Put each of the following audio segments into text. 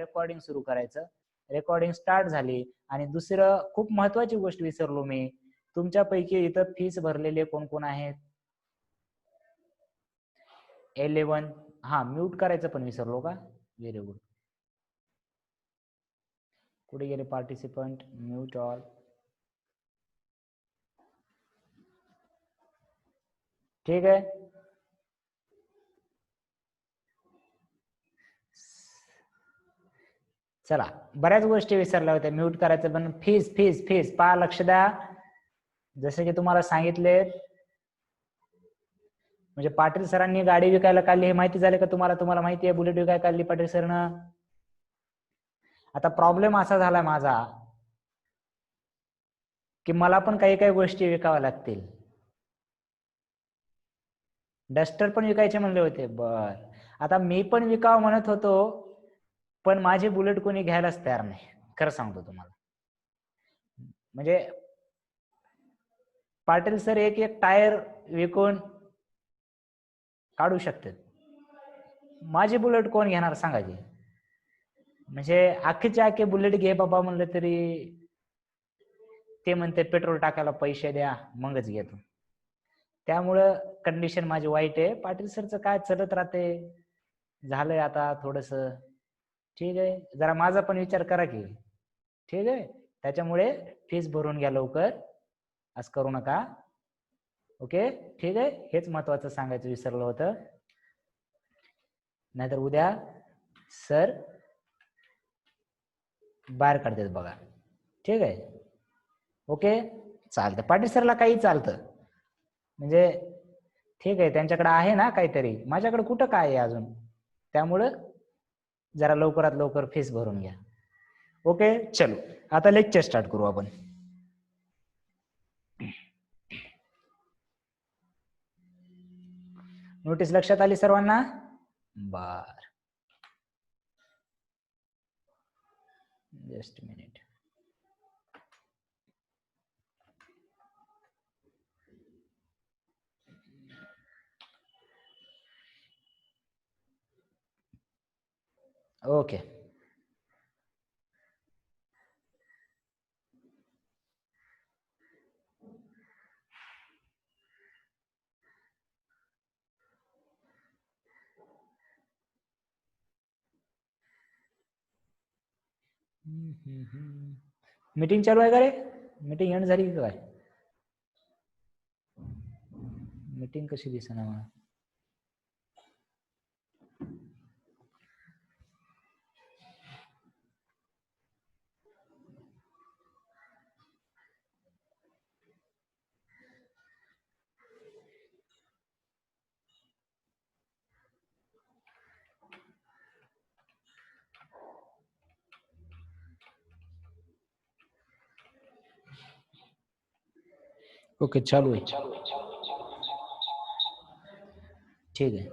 Recording सुरू करायचं. Recording start झाली. आणि दुसरं खूप महत्वाची गोष्ट विसरलो मी, तुमच्यापैकी इथं फीस भरलेले कोण कोण आहेत? 11. हा, म्यूट करायचं पण विसरलो का? Very good. कुठे गेले पार्टिसिपंट? Mute all. ठीक आहे. चला, बऱ्याच गोष्टी विसरल्या होत्या. म्यूट करायचं पण. फीस फीस फीस पहा, लक्ष द्या. जसे की तुम्हाला सांगितले, म्हणजे पाटील सरांनी गाडी विकायला काढली हे माहिती झाले का तुम्हाला? तुम्हाला माहिती आहे बुलेट विकायला काढली पाटील सरनं. आता प्रॉब्लेम असा झाला माझा की मला पण काही काही गोष्टी विकाव्या लागतील. डस्टर पण विकायचे म्हणले होते. बर, आता मी पण विकावं म्हणत होतो, पण माझी बुलेट कोणी घ्यायलाच तयार नाही, खरं सांगतो तुम्हाला. म्हणजे पाटील सर एक एक टायर विकून काढू शकतात, माझी बुलेट कोण घेणार सांगा की? म्हणजे अख्खीचे अख्खे बुलेट घे बाबा म्हणलं तरी ते म्हणते पेट्रोल टाकायला पैसे द्या मगच घेतो. त्यामुळं कंडिशन माझी वाईट आहे. पाटील सरचं काय चलत राहते, झालंय आता थोडस. ठीक आहे, जरा माझा पण विचार करा की. ठीक आहे, त्याच्यामुळे फीस भरून घ्या लवकर, असं करू नका. ओके, ठीक आहे. हेच महत्वाचं सांगायचं विसरलं होतं, नाहीतर उद्या सर बाहेर काढतात बघा. ठीक आहे, ओके चालतं. पाटील सरला काही चालतं, म्हणजे ठीक आहे, त्यांच्याकडे आहे ना काहीतरी, माझ्याकडे कुठं काय आहे अजून. त्यामुळं जरा लवकरात लवकर फीस भरून घ्या. ओके, चलो आता लेक्चर स्टार्ट करू आपण. नोटीस लक्षात आली सर्वांना? बर, जस्ट मिनिट. ओके, मीटिंग चालू आहे का रे? मीटिंग एंड झाली की काय? मीटिंग कशी दिसेना मला? ओके, चालू आहे. ठीक आहे,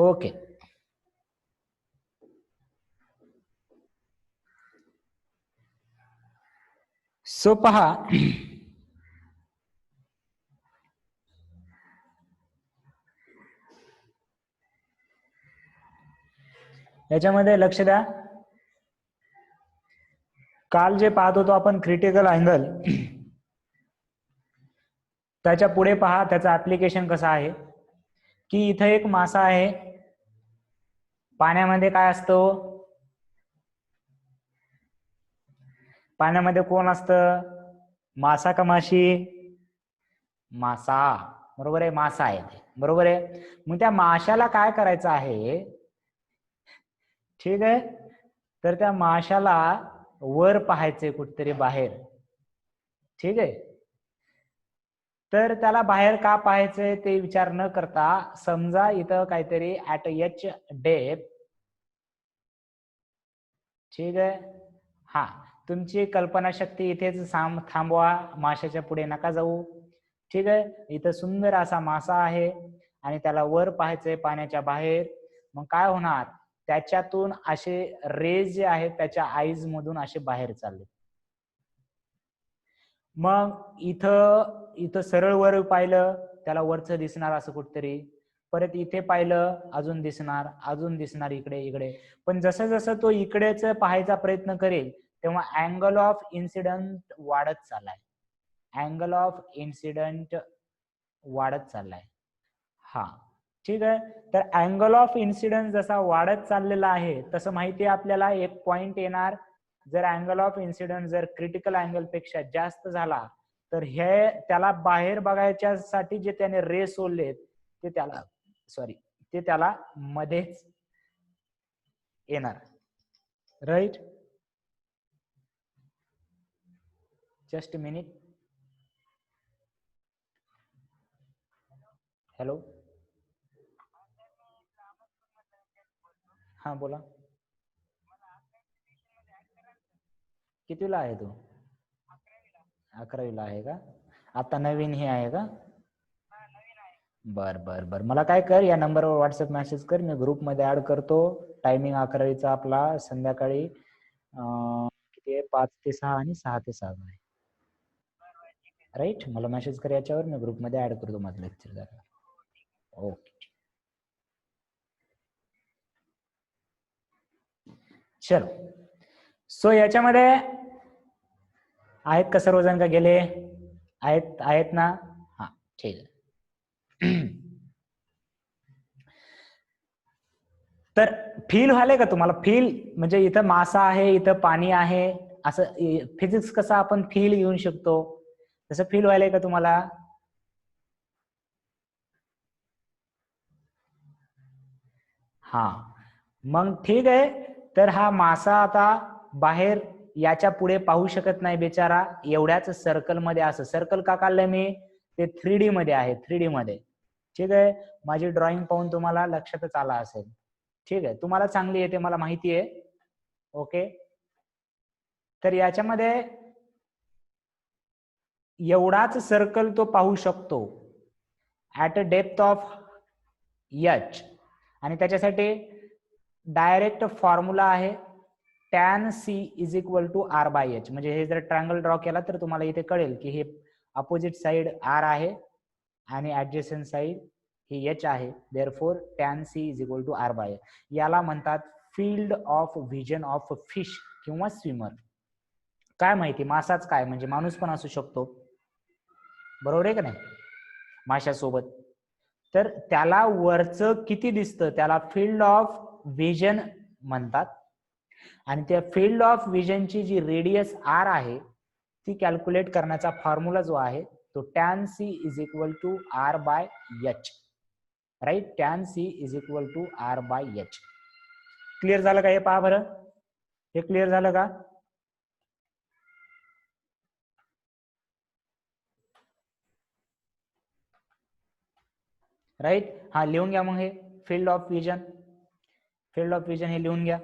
ओके. सो पहा, याच्यामध्ये लक्ष द्या. काल जे पाहत होतो आपण क्रिटिकल अँगल, त्याच्या पुढे पहा त्याचं ऍप्लिकेशन कसं आहे. की इथं एक मासा आहे, पाण्यामध्ये काय असतो? पाण्यामध्ये कोण असतं? मासा का माशी? मासा, बरोबर आहे, मासा आहे, बरोबर आहे. मग त्या माशाला काय करायचं आहे? ठीक आहे, तर त्या माशाला वर पाहायचंय कुठतरी बाहेर. ठीक आहे, तर त्याला बाहेर का पाहायचंय ते विचार न करता, समजा इथं काहीतरी ऍट एच डेप्थ. ठीक आहे, हा, तुमची कल्पनाशक्ती इथेच थांबवा, माशाच्या पुढे नका जाऊ. ठीक आहे, इथं सुंदर असा मासा आहे आणि त्याला वर पाहायचंय पाण्याच्या बाहेर. मग काय होणार? त्याच्यातून असे रेज जे आहेत त्याच्या आईज मधून असे बाहेर चालले. मग इथं सरळ वर पाहिलं, त्याला वरचं दिसणार असं कुठतरी. परत इथे पाहिलं अजून दिसणार इकडे इकडे. पण जसं जसं तो इकडेच पाहायचा प्रयत्न करेल तेव्हा अँगल ऑफ इन्सिडंट वाढत चाललाय. अँगल ऑफ इन्सिडंट वाढत चाललाय. हा ठीक आहे. तर अँगल ऑफ इन्सिडन्स जसा वाढत चाललेला आहे तसं माहिती आहे आपल्याला एक पॉइंट येणार. जर अँगल ऑफ इन्सिडन्स जर क्रिटिकल अँगल पेक्षा जास्त झाला तर हे त्याला बाहेर बघायच्यासाठी जे त्याने रे सोडलेत ते त्याला मध्येच येणार. Right. Just a minute. Hello. हा बोला. कितीला आहे तू? 11वीला आहे का? आता नवीन हे आहे का? बर बर बर. मला काय कर, या नंबरवर व्हॉट्सअप मेसेज कर, मी ग्रुपमध्ये ऍड करतो. टायमिंग 11वीचा आपला संध्याकाळी किती आहे? 5 ते 6 आणि 6 ते 7 आहे. राईट. मला मेसेज कर याच्यावर, मी ग्रुपमध्ये ऍड करतो माझं लेक्चर जरा. ओके. चलो. सो याच्यामध्ये आहेत का सर्वजण का गेले? आहेत ना? हा ठीक आहे. तर फील व्हायलंय का तुम्हाला? फील म्हणजे इथं मासा आहे, इथं पाणी आहे, असं फिजिक्स कसं आपण फील घेऊ शकतो तसं फील व्हायलंय का तुम्हाला? हा मग ठीक आहे. तर हा मासा आता बाहेर याच्या पुढे पाहू शकत नाही बिचारा, एवढ्याच सर्कल मध्ये. असं सर्कल का काढलंय मी? ते 3D मध्ये आहे, 3D मध्ये. ठीक आहे. माझी ड्रॉइंग पाहून तुम्हाला लक्षातच आला असेल. ठीक आहे. तुम्हाला चांगली येते मला माहिती आहे. ओके. तर याच्यामध्ये एवढाच सर्कल तो पाहू शकतो at a depth of H. आणि त्याच्यासाठी डायरेक्ट फॉर्म्युला आहे tan c is equal to r by H. म्हणजे हे जर ट्रायंगल ड्रॉ केला तर तुम्हाला इथे कळेल की हे अपोजिट साइड r आहे आणि ऍडजस्टंट साइड ही एच आहे. Therefore tan c is equal to r by H. याला म्हणतात field of vision of fish किंवा स्विमर. काय माहिती मासाच काय, म्हणजे माणूस पण असू शकतो, बरोबर आहे का नाही, माशासोबत. तर त्याला वरचं किती दिसतं त्याला फील्ड ऑफ व्हिजन म्हणतात. आणि त्या फील्ड ऑफ व्हिजनची जी रेडियस आर आहे ती कॅल्क्युलेट करण्याचा फॉर्म्युला जो आहे तो tan c is equal to r by H. Right. tan c is equal to r by H. Clear झालं का? हे पहा बरं, हे क्लिअर झालं का? राईट. हा लिहून घ्या मग हे field of vision. Field of vision हे लिहून घ्या.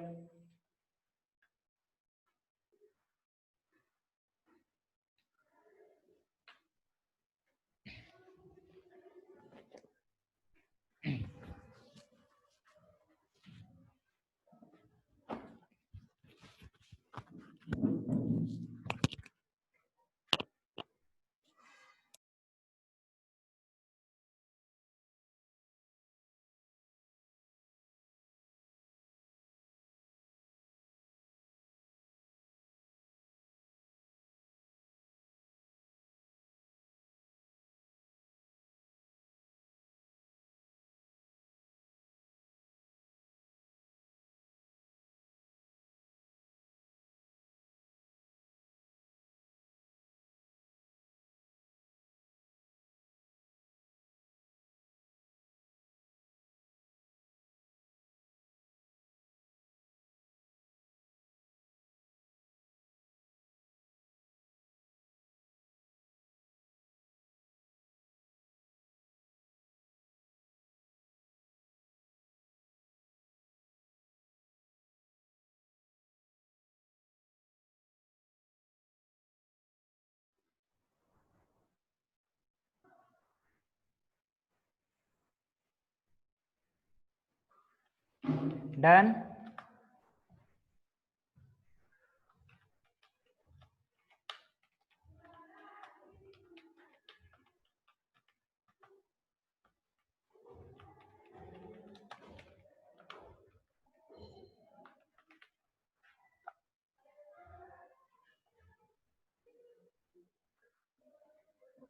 डन.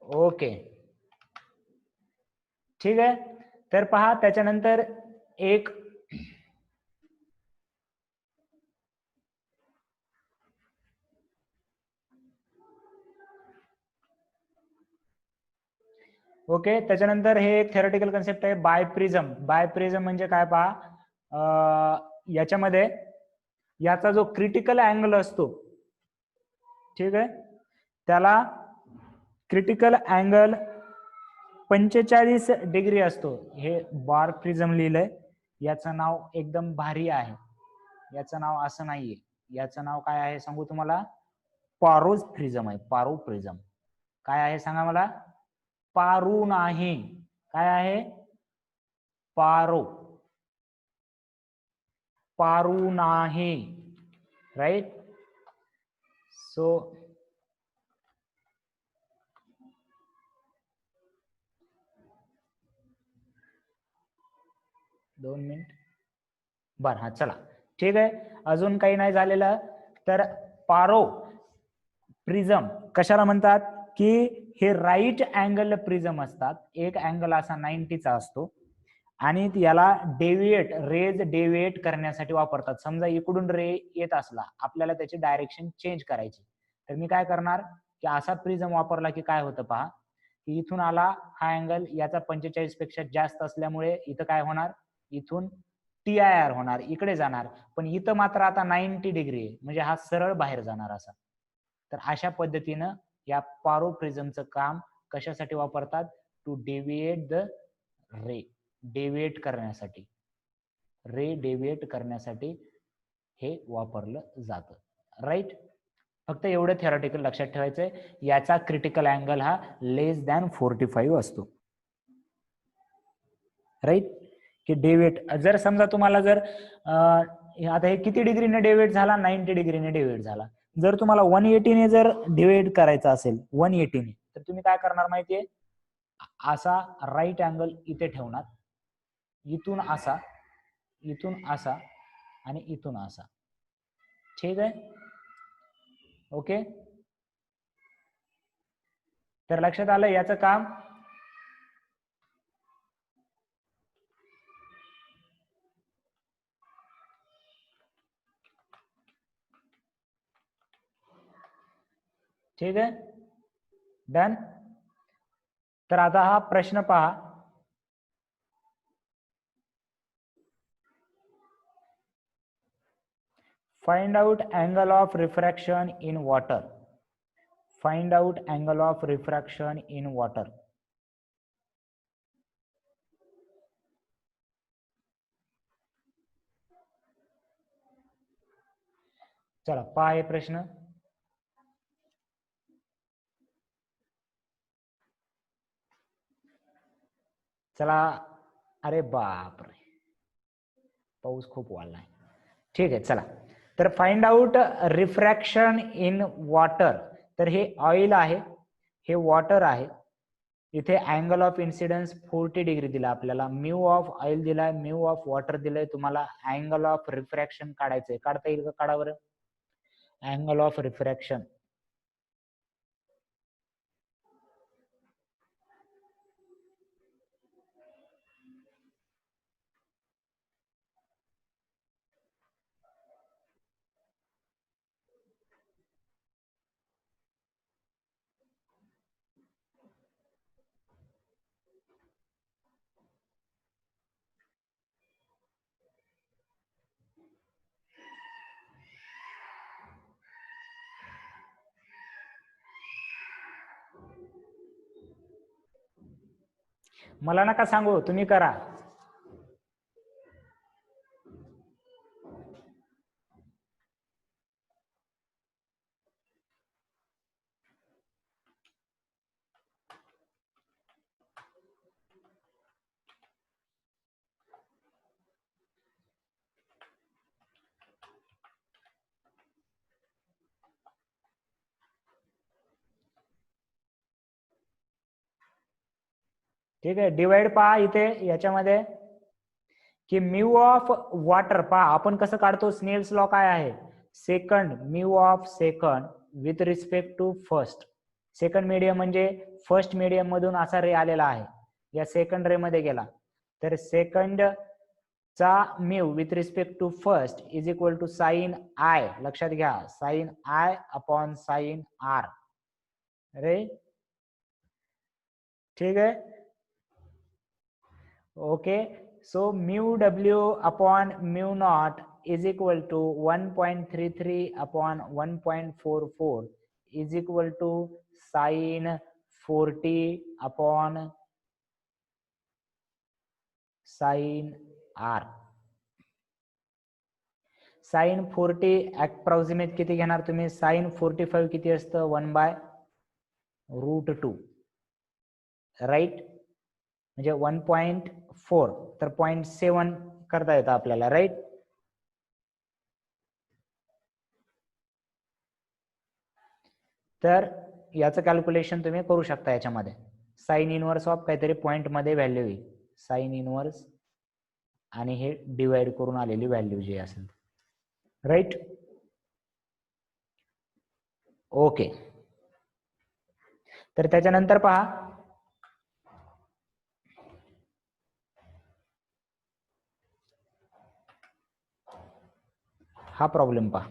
ओके, ठीक आहे. तर पहा त्याच्यानंतर एक ओके, त्याच्यानंतर हे एक थेरॉटिकल कन्सेप्ट आहे बायप्रिझम. बायप्रिझम म्हणजे काय पहा, याच्यामध्ये याचा जो क्रिटिकल अँगल असतो, ठीक आहे, त्याला क्रिटिकल अँगल 45 डिग्री असतो. हे बार प्रिझम लिहिलंय, याचं नाव एकदम भारी आहे. याचं नाव असं नाहीये, याचं नाव काय आहे सांगू तुम्हाला, पारोज प्रिझम आहे. पारो प्रिझम काय आहे सांगा मला. पारू नाही, काय आहे, पारो, पारू नाही, राईट. सो दोन मिनिट, बर, हा चला, ठीक आहे. अजून काही नाही झालेलं. तर पारो प्रिझम कशाला म्हणतात, की हे राईट अँगल प्रिझम असतात. एक अँगल असा 90चा असतो आणि याला रेज डेविएट करण्यासाठी वापरतात. समजा इकडून रे येत असला, आपल्याला त्याची डायरेक्शन चेंज करायची, तर मी काय करणार की असा प्रिझम वापरला की काय होतं पहा, की इथून आला हा अँगल, याचा 45 पेक्षा जास्त असल्यामुळे इथं काय होणार, इथून TIR होणार, इकडे जाणार. पण इथं मात्र आता 90 डिग्री आहे, म्हणजे हा सरळ बाहेर जाणार असा. तर अशा पद्धतीनं या पारो प्रिझमचं काम कशासाठी वापरतात, to deviate the ray, deviate करण्यासाठी, रे डेविएट करण्यासाठी हे वापरलं जातं, राईट. फक्त एवढं थेरॉटिकल लक्षात ठेवायचंय, याचा क्रिटिकल अँगल हा लेस दॅन 45 असतो, राईट. की डेविएट जर समजा तुम्हाला जर आता हे किती डिग्रीने डेविएट झाला, 90 डिग्रीने डेविएट झाला. जर तुम्हाला 180 ने जर डिवाइड करायचा असेल, 180 ने, तर तुम्ही काय करणार माहितीये, असा राईट अँगल इथे ठेवणार, इथून असा, इथून असा आणि इथून असा, ठीक आहे. ओके, तर लक्षात आलं याचं काम. ठीक आहे, डन. तर आता हा प्रश्न पहा, find out angle of refraction in water. Find out angle of refraction in water. चला पहा हे प्रश्न. चला, अरे बापरे, पाऊस खूप वाढलाय. ठीक आहे, चला. तर find out refraction in water. तर हे ऑइल आहे, हे वॉटर आहे. इथे अँगल ऑफ इन्सिडन्स 40 डिग्री दिला आपल्याला, म्यू ऑफ ऑइल दिलाय, म्यू ऑफ वॉटर दिलंय. तुम्हाला अँगल ऑफ रिफ्रॅक्शन काढायचंय, काढता येईल का, काढा बरं. अँगल ऑफ रिफ्रॅक्शन, मला नका सांगू, तुम्ही करा. ठीक आहे, डिवाइड पहा इथे याच्यामध्ये, की म्यू ऑफ वॉटर पहा आपण कसं काढतो, स्नेल्स लॉ काय आहे, second mu of second with respect to first. Second medium म्हणजे फर्स्ट मीडियम मधून असा रे आलेला आहे, या सेकंड रे मध्ये गेला, तर सेकंड चा mu with respect to first is equal to sine I, लक्षात घ्या sine I upon sine R, ray ठीक है. Okay, so mu W upon mu not is equal to 1.33 upon 1.44 is equal to sine 40 upon sine R. Sine 40 approximate किती घेणार तुम्ही, sign 45 किती असतं 1/√2 right, म्हणजे 1.4 तर 0.7 करता येतं आपल्याला राईट. तर याचं कॅल्क्युलेशन तुम्ही करू शकता याच्यामध्ये. साइन इनवर्स ऑफ काहीतरी पॉइंट मध्ये व्हॅल्यू येईल, साइन इनवर्स आणि हे डिवाइड करून आलेली व्हॅल्यू जी असेल राईट. ओके, तर त्याच्यानंतर पहा हा प्रॉब्लेम पहा.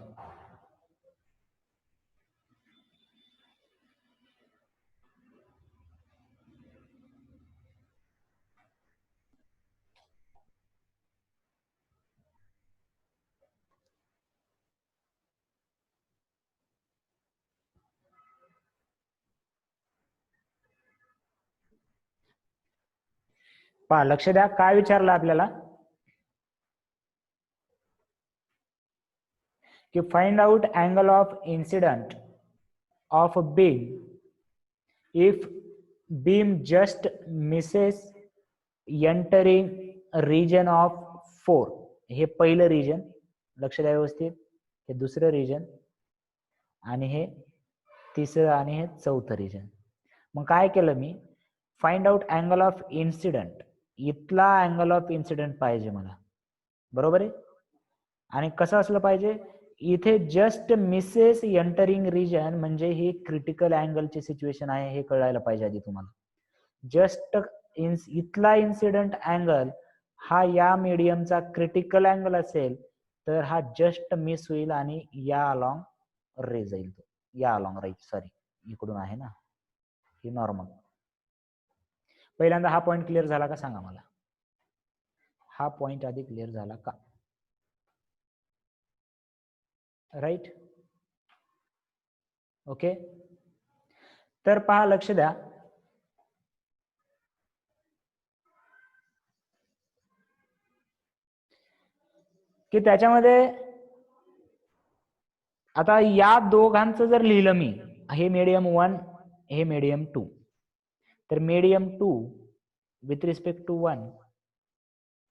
पहा लक्ष द्या, काय विचारलं आपल्याला की find out angle of incident of beam if beam just misses entering region of 4. हे पहिलं रिजन, लक्ष द्या व्यवस्थित, हे दुसरं रिजन आणि हे तिसरं आणि हे चौथं रिजन. मग काय केलं मी, find out angle of incident, इथला अँगल ऑफ इन्सिडेंट पाहिजे मला, बरोबर आहे. आणि कसं असलं पाहिजे, इथे जस्ट मिसेस एंटरिंग रिजन म्हणजे ही क्रिटिकल अँगलची सिच्युएशन आहे हे कळायला पाहिजे आधी तुम्हाला. जस्ट इथला इन्सिडेंट अँगल हा या मीडियमचा क्रिटिकल अँगल असेल तर हा जस्ट मिस होईल आणि या अलॉंग रे जाईल, तो या अलॉंग राईट, सॉरी इकडून आहे ना ही नॉर्मल. पहिल्यांदा हा पॉइंट क्लिअर झाला का सांगा मला, हा पॉइंट आधी क्लिअर झाला का राईट. ओके, तर पहा लक्ष द्या, की त्याच्यामध्ये आता या दोघांचं जर लिहिलं मी, हे मीडियम 1 हे मीडियम 2, तर medium 2 with respect to 1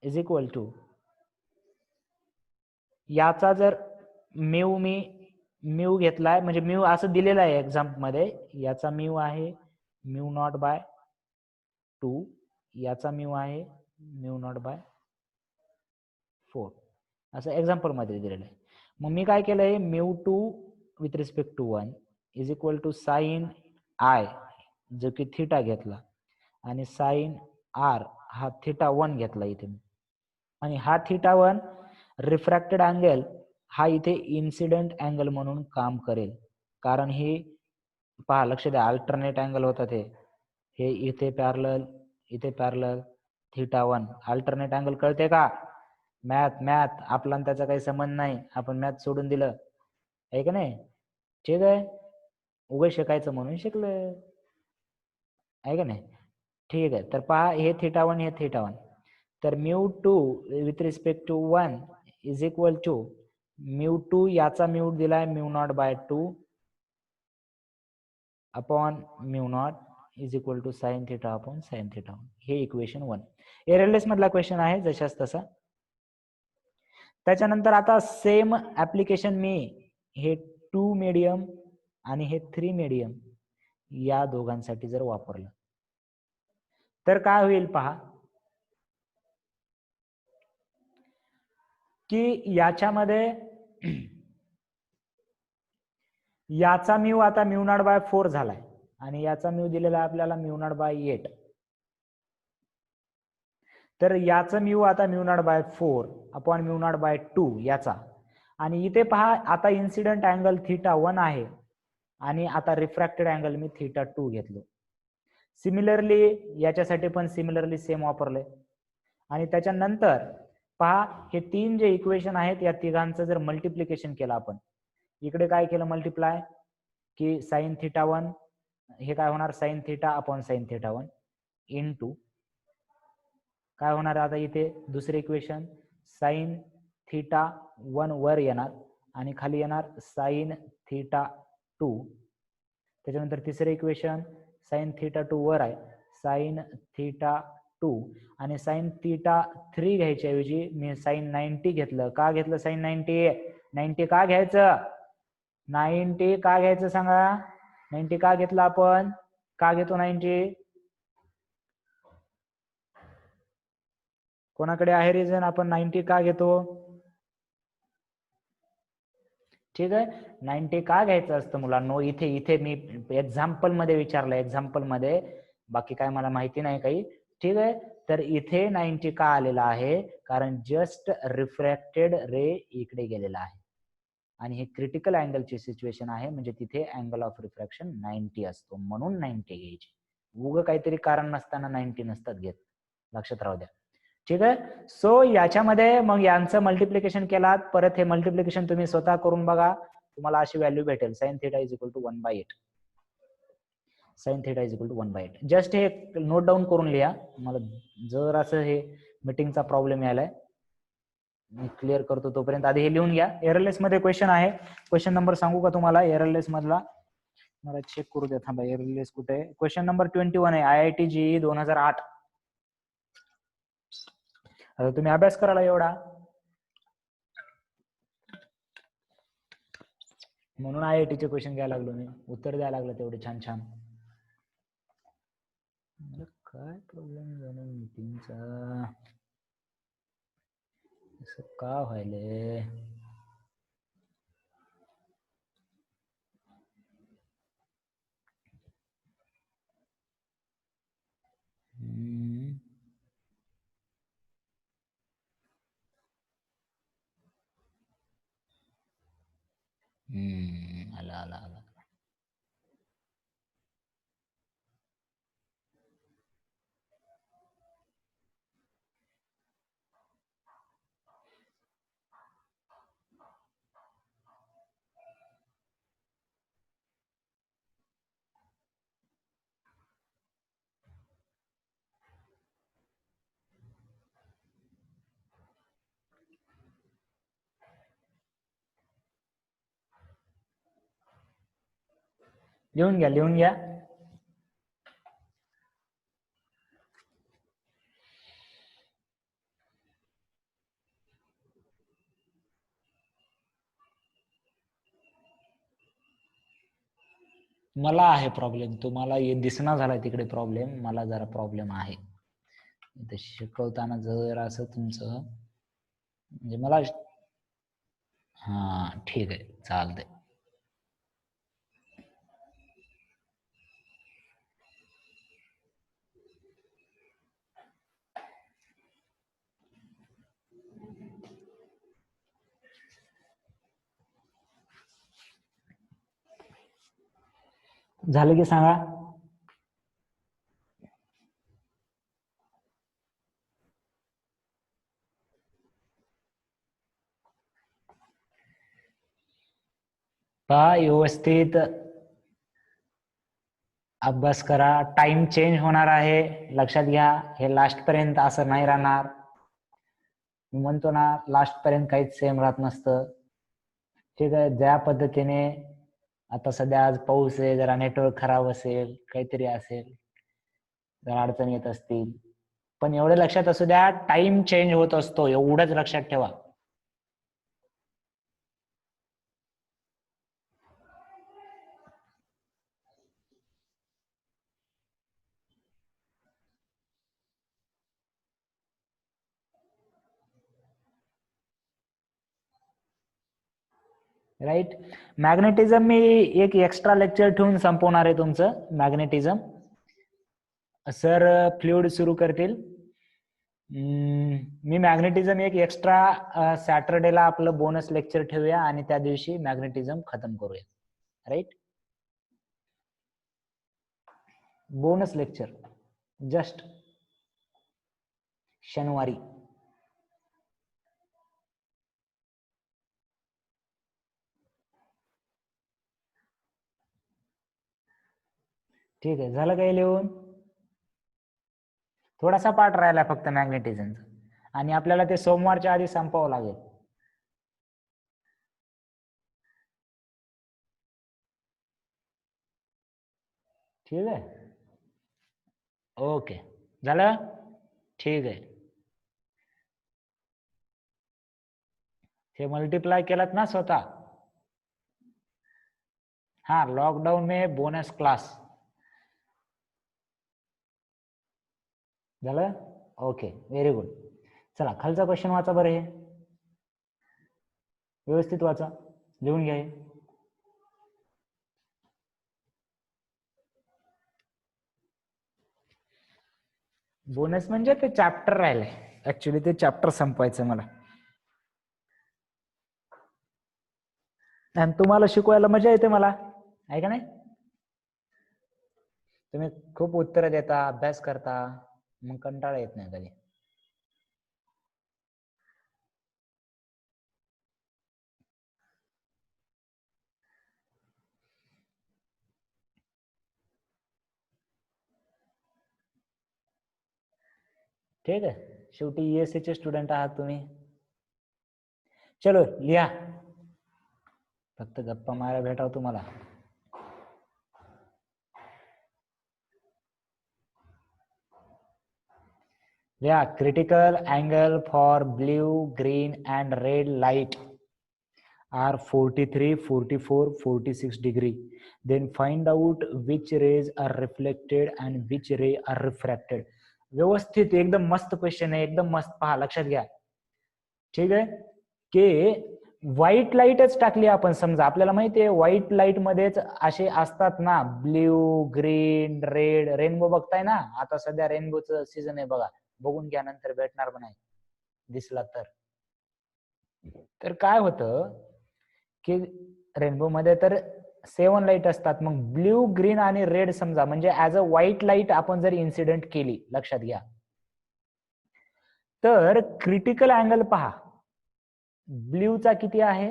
is equal to याचा जर म्यू मी म्यू घेतलाय, म्हणजे म्यू असं दिलेलं आहे एक्झाम मध्ये, याचा म्यू आहे म्यू नॉट बाय 2, याचा म्यू आहे म्यू नॉट बाय 4, असं एक्झाम्पल मध्ये दिलेलं आहे. मग मी काय केलंय, mu 2 with respect to 1 is equal to sine I जो की थिटा घेतला आणि साइन आर हा थिटा 1 घेतला इथे, आणि हा थिटा 1 रिफ्रॅक्टेड अँगल हा इथे इन्सिडेंट अँगल म्हणून काम करेल, कारण हे पहा लक्ष द्या अल्टरनेट अँगल होतात हे इथे पॅरलल थिटा 1 अल्टरनेट अँगल, कळते का. मॅथ आपला त्याचा काही संबंध नाही, आपण मॅथ सोडून दिलं आहे का नाही, ठीक आहे, उभं शिकायचं म्हणून शिकलं आहे का नाही, ठीक आहे. तर पहा हे थिटा 1 हे थिटा 1, तर mu 2 with respect to 1 is equal to mu 2 याचा म्यू दिलाय mu not by 2 upon mu not is equal to sine theta upon sine theta 1. हे इक्वेशन 1 एररलेस मधला क्वेश्चन आहे जशाच तसा. त्याच्यानंतर आता सेम ऍप्लिकेशन मी हे 2 मीडियम आणि हे 3 मीडियम या दोघांसाठी जर वापरलं तर काय होईल पहा, की याच्यामध्ये याचा म्यू आता म्यू नॉट बाय 4 झालाय आणि याचा म्यू दिलेला आहे आपल्याला म्यू नॉट बाय 8. तर याचं म्यू आता mu not by 4 upon mu not by 2 याचा. आणि इथे पहा आता इन्सिडेंट अँगल θ1 आहे आणि आता रिफ्रॅक्टेड अँगल मी θ2 घेतलो. सिमिलरली याच्यासाठी पण सिमिलरली सेम वापरलंय. आणि त्याच्यानंतर पहा हे तीन जे इक्वेशन आहेत या तिघांचं जर मल्टिप्लिकेशन केलं आपण, इकडे काय केलं मल्टिप्लाय की साइन θ1 हे काय होणार साइन θ अपॉन साइन θ1 इनटू काय होणार आता इथे दुसरे इक्वेशन साइन θ1 वर येणार आणि खाली येणार साइन θ2. त्याच्यानंतर तिसरे इक्वेशन साइन θ2 वर आहे साइन θ2 आणि साइन θ3 घ्यायच्या ऐवजी मी साइन 90 घेतलं. का घेतलं साइन 90 का घ्यायचं 90 का घ्यायचं सांगा. 90 का घेतलं आपण का घेतो 90 कोणाकडे आहे रिझन आपण 90 का घेतो. ठीक आहे 90 का घ्यायचं असतं मुलांनो. इथे इथे मी एक्झाम्पल मध्ये विचारलं एक्झाम्पल मध्ये बाकी काय मला माहिती नाही काही. ठीक आहे तर इथे 90 का आलेला आहे कारण जस्ट रिफ्रॅक्टेड रे इकडे गेलेला आहे आणि हे क्रिटिकल अँगलची सिच्युएशन आहे म्हणजे तिथे अँगल ऑफ रिफ्रॅक्शन 90 असतो म्हणून 90 घ्यायची. उगं काहीतरी कारण नसताना 90 नसतात घेत लक्षात राहू द्या. ठीक आहे सो याच्यामध्ये मग यांचं मल्टिप्लिकेशन केलात परत हे मल्टिप्लिकेशन तुम्ही स्वतः करून बघा तुम्हाला अशी व्हॅल्यू भेटेल sine θ is equal to 1/8 sine θ is equal to 1/8. Just हे नोट डाऊन करून लिहा. मला जर असं हे मीटिंगचा प्रॉब्लेम यायलाय मी क्लिअर करतो तोपर्यंत आधी हे लिहून घ्या. एररलेस मध्ये क्वेश्चन आहे. क्वेश्चन नंबर सांगू का तुम्हाला एररलेस मधला मला चेक करू द्या थांबा. एररलेस कुठे आहे. क्वेश्चन नंबर 21 आहे IIT JEE 2008. आता तुम्ही अभ्यास करायला एवढा म्हणून IIT चे क्वेश्चन घ्यायला लागलो मी उत्तर द्यायला लागलं तेवढे छान छान. काय प्रॉब्लेम झाला मीटिंगचा असं का व्हायले. आला आला आला. लिहून घ्या लिहून घ्या. मला आहे प्रॉब्लेम तुम्हाला दिसना झाला तिकडे प्रॉब्लेम मला जरा प्रॉब्लेम आहे इथे शिकवताना जर असं तुमचं म्हणजे मला हा ठीक आहे चालतंय. झालं की सांगा. पहा व्यवस्थित अभ्यास करा. टाइम चेंज होणार आहे लक्षात घ्या. हे लास्ट पर्यंत असं नाही राहणार. मी म्हणतो ना लास्ट पर्यंत काहीच सेम राहत नसतं. ठीक आहे ज्या पद्धतीने आता सध्या आज पाऊस आहे जरा नेटवर्क खराब असेल काहीतरी असेल जरा अडचण येत असतील पण एवढं लक्षात असू द्या टाइम चेंज होत असतो एवढंच लक्षात ठेवा. राईट. मॅग्नेटिझम मी एक एक्स्ट्रा लेक्चर ठेवून संपवणार आहे तुमचं मॅग्नेटिझम. सर फ्लुइड सुरू करतील. मी मॅग्नेटिझम एक एक्स्ट्रा सॅटरडेला आपलं बोनस लेक्चर ठेवूया आणि त्या दिवशी मॅग्नेटिझम खतम करूया. राईट. बोनस लेक्चर जस्ट शनिवारी. ठीक आहे. झालं काही लिहून? थोडासा पाठ राहिला फक्त मॅग्नेटिझमचा आणि आपल्याला ते सोमवारच्या आधी संपवावं लागेल. ठीक आहे. ओके. झालं? ठीक आहे. हे मल्टीप्लाय केलात ना स्वतः? हाँ, लॉकडाउन में बोनस क्लास. झालं? Okay, very good. चला खालचा क्वेश्चन वाचा बरं. हे व्यवस्थित वाचा, लिहून घ्या. बोनस म्हणजे ते चॅप्टर राहिलंय. ऍक्च्युली ते चॅप्टर संपवायचं मला आणि तुम्हाला शिकवायला मजा येते मला, आहे का नाही? तुम्ही खूप उत्तर देता, अभ्यास करता, मग कंटाळा येत नाही कधी. ठीक आहे. शेवटी ESE चे स्टुडंट आहात तुम्ही. चलो लिहा, फक्त गप्पा मारा भेटाव तुम्हाला. लिहा. Critical angle for blue, green and red light are 43, 44, 46 degree. Then find out which rays are reflected and which ray are refracted. व्यवस्थित एकदम मस्त क्वेश्चन आहे, एकदम मस्त. पहा, लक्षात घ्या. ठीक आहे की व्हाईट लाईटच टाकली आपण. समजा आपल्याला माहिती आहे व्हाईट लाईट मध्येच असे असतात ना, ब्ल्यू, ग्रीन, रेड. रेनबो बघताय ना आता, सध्या रेनबोचं सीझन आहे बघा, बघून घ्या, नंतर भेटणार पण आहे दिसला तर. काय होतं की रेनबो मध्ये तर 7 लाईट असतात. मग ब्ल्यू, ग्रीन आणि रेड समजा म्हणजे ऍज अ व्हाईट लाईट आपण जर इन्सिडेंट केली, लक्षात घ्या, तर क्रिटिकल अँगल पहा. ब्ल्यूचा किती आहे?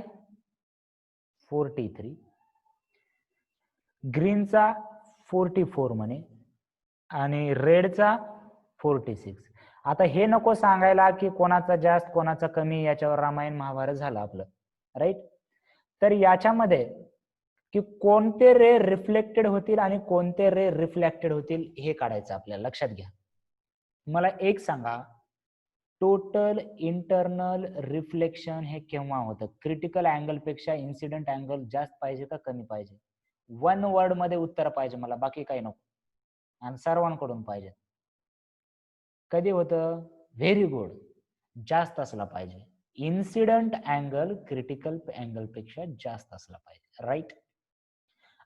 43. ग्रीनचा 44 म्हणे आणि रेडचा 46. आता हे नको सांगायला की कोणाचा जास्त कोणाचा कमी, याच्यावर रामायण महाभारत झालं आपलं. राईट. तर याच्यामध्ये की कोणते रे रिफ्लेक्टेड होतील आणि कोणते रे रिफ्लेक्टेड होतील हे काढायचं आपल्याला. लक्षात घ्या. मला एक सांगा, टोटल इंटरनल रिफ्लेक्शन हे केव्हा होतं? क्रिटिकल अँगल पेक्षा इन्सिडेंट अँगल जास्त पाहिजे का कमी पाहिजे? 1 वर्ड मध्ये उत्तर पाहिजे मला, बाकी काही नको, आणि सर्वांकडून पाहिजे. कधी होतं? व्हेरी गुड, जास्त असला पाहिजे. इन्सिडेंट अँगल क्रिटिकल अँगल पेक्षा जास्त असला पाहिजे. राईट.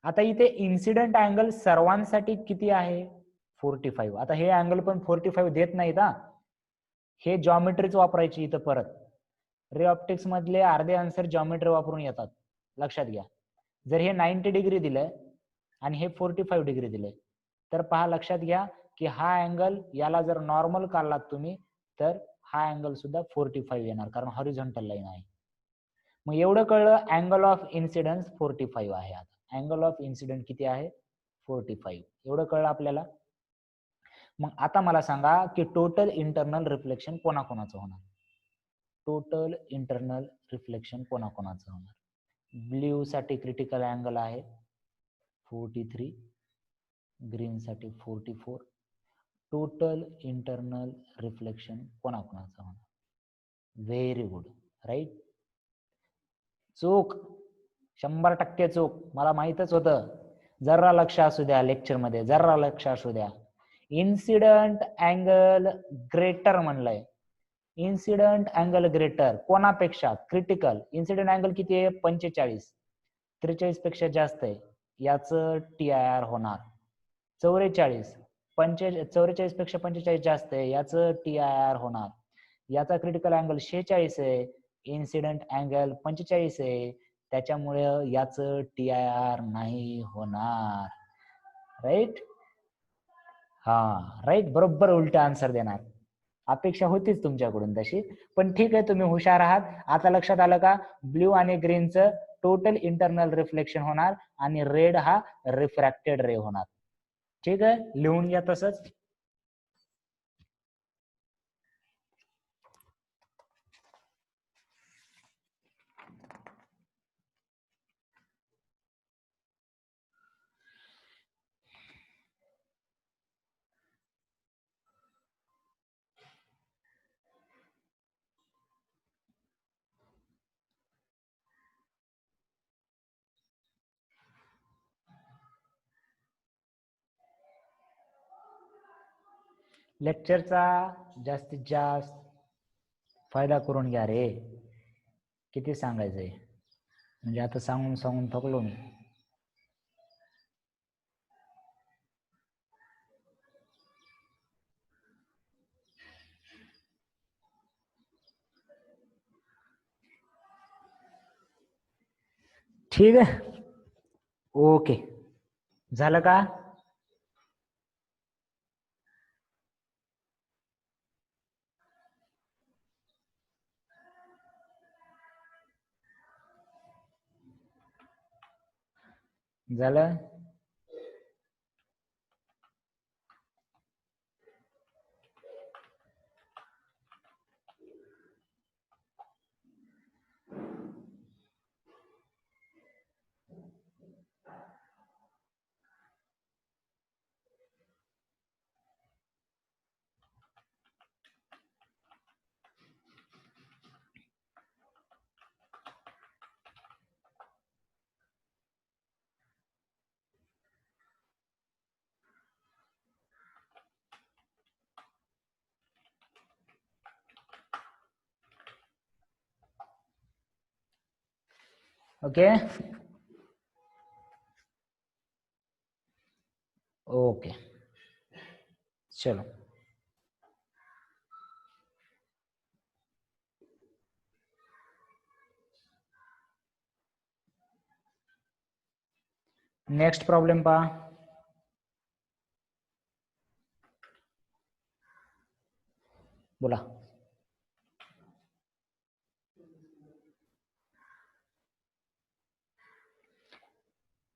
आता इथे इन्सिडेंट अँगल सर्वांसाठी किती आहे? 45. आता हे अँगल पण 45 देत नाहीत हा. हे जॉमेट्रीच वापरायची इथं परत. रे ऑप्टिक्स मधले अर्धे आन्सर जॉमेट्री वापरून येतात, लक्षात घ्या. जर हे 90 डिग्री दिलंय आणि हे 45 डिग्री दिलंय, तर पहा, लक्षात घ्या की हा अँगल, याला जर नॉर्मल काढलात तुम्ही तर हा अँगल सुद्धा 45 येणार, कारण हॉरिझॉन्टल लाईन आहे. मग एवढं कळलं, अँगल ऑफ इन्सिडन्स 45 आहे. आता अँगल ऑफ इन्सिडेंट किती आहे? 45. एवढं कळलं आपल्याला. मग आता मला सांगा की टोटल इंटरनल रिफ्लेक्शन कोणाकोणाचं होणार? टोटल इंटरनल रिफ्लेक्शन कोणाकोणाचं होणार? ब्ल्यू साठी क्रिटिकल अँगल आहे 43, ग्रीन साठी 44. टोटल इंटरनल रिफ्लेक्शन कोणाकोणाचं होणार? Very good. राईट. चूक, 100% चूक. मला माहितच होतं. जरा लक्ष असू द्या लेक्चर मध्ये, जरा लक्ष असू द्या. इन्सिडंट अँगल ग्रेटर म्हणलंय. इन्सिडंट अँगल ग्रेटर कोणापेक्षा? क्रिटिकल. इन्सिडंट अँगल किती आहे? 45. 43 पेक्षा जास्त आहे याचं TIR होणार. 44 पेक्षा 45 जास्त आहे याचं TIR होणार. याचा क्रिटिकल अँगल 46 आहे, इन्सिडेंट अँगल 45 आहे, त्याच्यामुळे याचं TIR नाही होणार. राईट? हा राईट, बरोबर उलट आन्सर देणार. अपेक्षा होतीच तुमच्याकडून तशी, पण ठीक आहे, तुम्ही हुशार आहात. आता लक्षात आलं का? ब्ल्यू आणि ग्रीनचं टोटल इंटरनल रिफ्लेक्शन होणार आणि रेड हा रिफ्रॅक्टेड रे होणार. ठीक आहे, लिहून घ्या तसंच. लेक्चरचा जास्तीत जास्त फायदा करून घ्या रे. किती सांगायचंय, म्हणजे आता सांगून सांगून थकलो मी. ठीक आहे, ओके, झालं का? झालं? ओके ओके, चलो. नेक्स्ट प्रॉब्लेम पहा. बोला.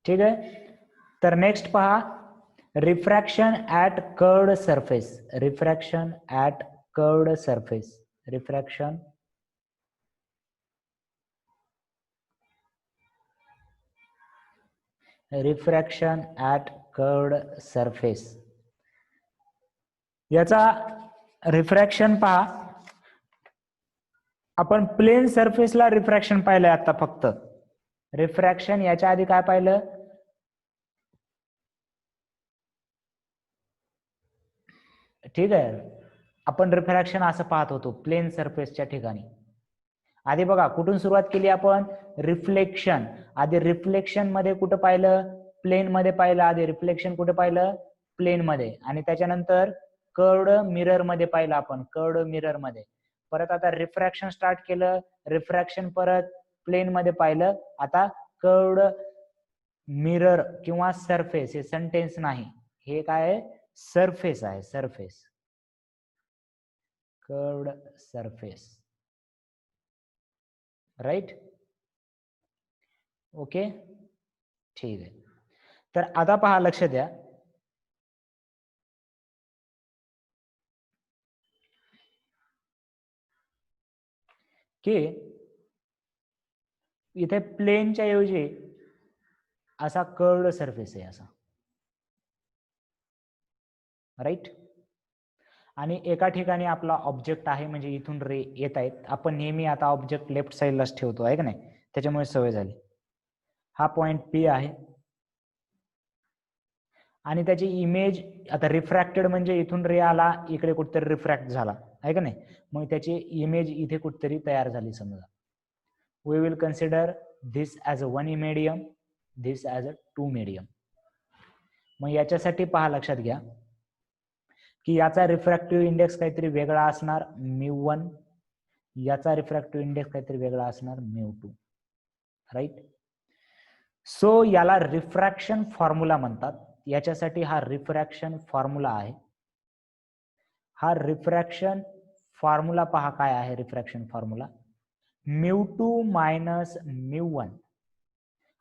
ठीक आहे, तर नेक्स्ट पहा, refraction at curved surface. Refraction at curved surface. Refraction refraction at curved surface. याचा रिफ्रॅक्शन पहा, आपण प्लेन सरफेसला रिफ्रॅक्शन पाहिलंय आता फक्त. रिफ्रॅक्शन याच्या आधी काय पाहिलं? ठीक आहे, आपण रिफ्रॅक्शन असं पाहत होतो प्लेन सरफेसच्या ठिकाणी. आधी बघा कुठून सुरुवात केली आपण? रिफ्लेक्शन. आधी रिफ्लेक्शन मध्ये कुठं पाहिलं? प्लेन मध्ये पाहिलं. आधी रिफ्लेक्शन कुठे पाहिलं? प्लेन मध्ये. आणि त्याच्यानंतर कर्व्ड मिरर मध्ये पाहिलं आपण, कर्व्ड मिरर मध्ये. परत आता रिफ्रॅक्शन स्टार्ट केलं, रिफ्रॅक्शन परत प्लेन मध्ये पाहिलं. आता कर्व्ड मिरर किंवा सरफेस, हे सेंटेन्स नाही, हे काय आहे? सरफेस आहे, surface. Curved surface. Right? Okay, ठीक आहे. तर आता पहा, लक्ष द्या, की इथे प्लेनच्या ऐवजी असा कर्व्ड सरफेस आहे, असा. राईट? आणि एका ठिकाणी आपला ऑब्जेक्ट आहे, म्हणजे इथून रे येत आहेत. आपण नेहमी आता ऑब्जेक्ट लेफ्ट साइडलाच ठेवतो, आहे का नाही? त्याच्यामुळे सवय झाली. हा पॉइंट P आहे आणि त्याची इमेज आता रिफ्रॅक्टेड म्हणजे इथून रे आला, इकडे कुठेतरी रिफ्रॅक्ट झाला, आहे का नाही? मग त्याची इमेज इथे कुठेतरी तयार झाली समजा. We will consider this as a one medium this as a two medium. मग याच्यासाठी पहा, लक्षात घ्या की याचा रिफ्रॅक्टिव्ह इंडेक्स काहीतरी वेगळा असणार μ1, याचा रिफ्रॅक्टिव्ह इंडेक्स काहीतरी वेगळा असणार μ2, राईट. सो याला रिफ्रॅक्शन फॉर्म्युला म्हणतात. याच्यासाठी हा रिफ्रॅक्शन फॉर्म्युला आहे. हा रिफ्रॅक्शन फॉर्म्युला पहा काय आहे. Refraction formula μ2 minus μ1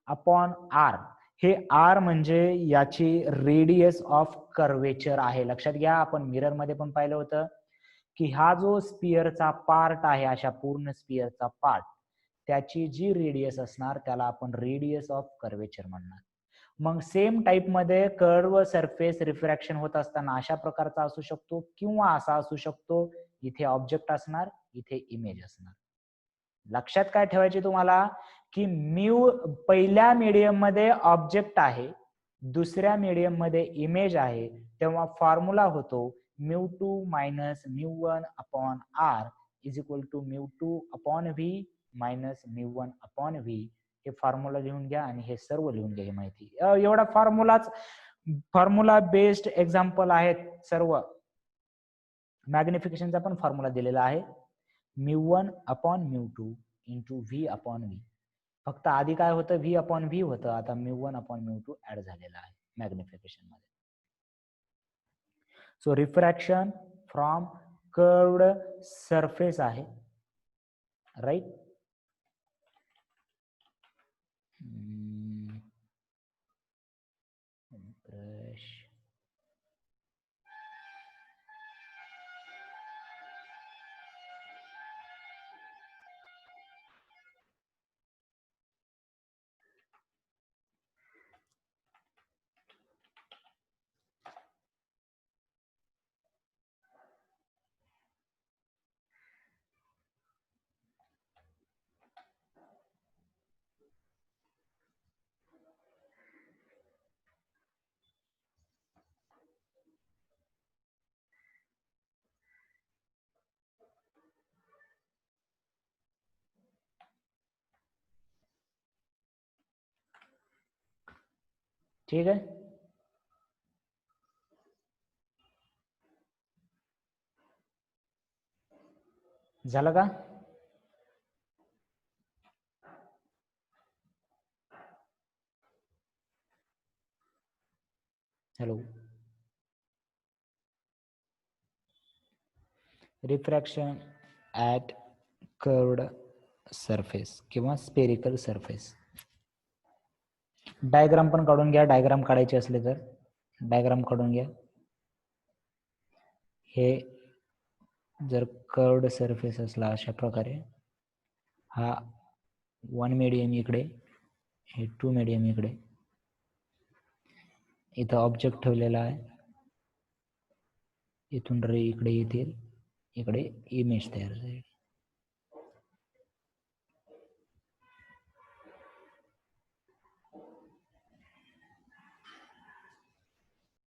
upon R. हे आर म्हणजे याची रेडियस ऑफ कर्वेचर आहे. लक्षात घ्या, आपण मिरर मध्ये पण पाहिलं होतं की हा जो स्पियरचा पार्ट आहे, अशा पूर्ण स्पियरचा पार्ट, त्याची जी रेडियस असणार त्याला आपण रेडियस ऑफ कर्वेचर म्हणणार. मग सेम टाइप मध्ये कर्व सरफेस रिफ्रॅक्शन होत असताना अशा प्रकारचा असू शकतो किंवा असा असू शकतो. इथे ऑब्जेक्ट असणार, इथे इमेज असणार. लक्षात काय ठेवायचे तुम्हाला की पहिल्या मीडियम मध्ये ऑब्जेक्ट आहे, दुसऱ्या मीडियम मध्ये इमेज आहे, तेव्हा फॉर्म्युला होतो μ2 minus μ1 upon R is equal to μ2 upon V minus μ1 upon V. हे फॉर्म्युला लिहून घ्या आणि हे सर्व लिहून घ्या. ही माहिती एवढा फॉर्म्युला बेस्ड एक्झाम्पल आहेत सर्व. मॅग्निफिकेशनचा पण फॉर्म्युला दिलेला आहे μ1 upon μ2 into V upon V. फक्त आधी काय होतं, व्ही अपॉन व्ही होतं, आता μ1 अपॉन μ2 ऍड झालेला आहे मॅग्निफिकेशन मध्ये. So refraction from curved surface आहे, राईट. ठीक आहे. झालं का? Hello. Refraction at curved surface किंवा स्पेरिकल सरफेस. डायग्राम पण काढून घ्या, डायग्राम काढायचे असले तर डायग्राम काढून घ्या. हे जर कर्व्ड सरफेस असला अशा प्रकारे, हा 1 मीडियम इकडे, हे 2 मीडियम इकडे, इथं ऑब्जेक्ट ठेवलेला आहे, इथून रे इकडे येतील, इकडे इमेज तयार झाली.